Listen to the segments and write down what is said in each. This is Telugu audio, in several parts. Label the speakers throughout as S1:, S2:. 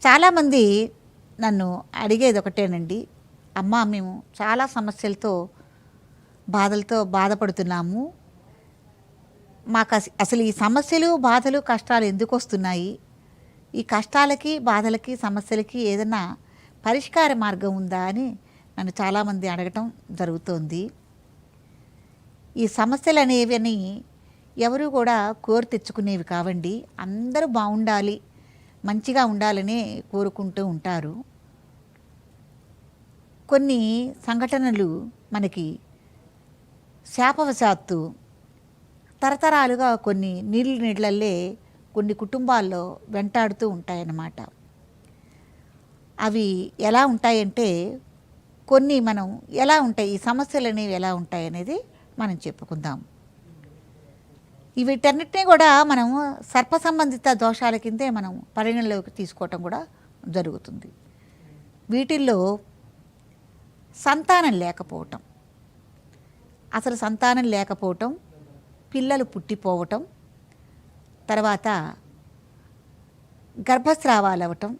S1: చాలామంది నన్ను అడిగేది ఒకటేనండి. అమ్మ, మేము చాలా సమస్యలతో బాధలతో బాధపడుతున్నాము. మాకు అసలు ఈ సమస్యలు బాధలు కష్టాలు ఎందుకు వస్తున్నాయి? ఈ కష్టాలకి బాధలకి సమస్యలకి ఏదైనా పరిష్కార మార్గం ఉందా అని నన్ను చాలామంది అడగటం జరుగుతోంది. ఈ సమస్యలు అనేవి ఎవరు కూడా కోరి తెచ్చుకునేవి కావండి. అందరూ బాగుండాలి, మంచిగా ఉండాలని కోరుకుంటూ ఉంటారు. కొన్ని సంఘటనలు మనకి శాపవశాత్తు తరతరాలుగా కొన్ని నీళ్ళల్లే కొన్ని కుటుంబాల్లో వెంటాడుతూ ఉంటాయన్నమాట. అవి ఎలా ఉంటాయంటే కొన్ని మనం ఎలా ఉంటాయి, ఈ సమస్యలు అనేవి ఎలా ఉంటాయి అనేది మనం చెప్పుకుందాం. వీటన్నిటినీ కూడా మనం సర్ప సంబంధిత దోషాల కిందే మనం పరిగణలోకి తీసుకోవటం కూడా జరుగుతుంది. వీటిల్లో సంతానం లేకపోవటం, అసలు సంతానం లేకపోవటం, పిల్లలు పుట్టిపోవటం, తర్వాత గర్భస్రావాలు అవ్వటం,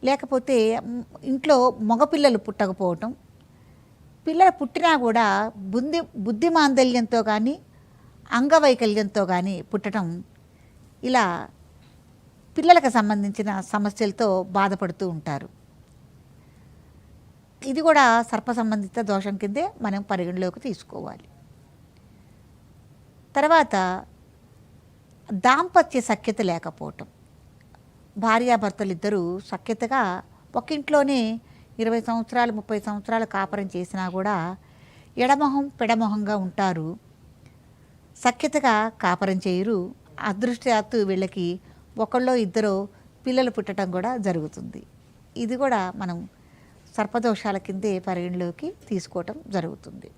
S1: లేకపోతే ఇంట్లో మగపిల్లలు పుట్టకపోవటం, పిల్లలు పుట్టినా కూడా బుద్ధి మాందల్యంతో కానీ అంగవైకల్యంతో కానీ పుట్టడం, ఇలా పిల్లలకు సంబంధించిన సమస్యలతో బాధపడుతూ ఉంటారు. ఇది కూడా సర్ప సంబంధిత దోషం కిందే మనం పరిగణలోకి తీసుకోవాలి. తర్వాత దాంపత్య సఖ్యత లేకపోవటం, భార్యాభర్తలు ఇద్దరూ సఖ్యతగా ఒక ఇంట్లోనే 20 సంవత్సరాలు 30 సంవత్సరాలు కాపురం చేసినా కూడా ఎడమొహం పెడమొహంగా ఉంటారు, సఖ్యతగా కాపురం చేయరు. అదృష్టయాత్తు వీళ్ళకి ఒకళ్ళో ఇద్దరో పిల్లలు పుట్టడం కూడా జరుగుతుంది. ఇది కూడా మనం సర్పదోషాల కిందే పరిగణలోకి తీసుకోవటం జరుగుతుంది.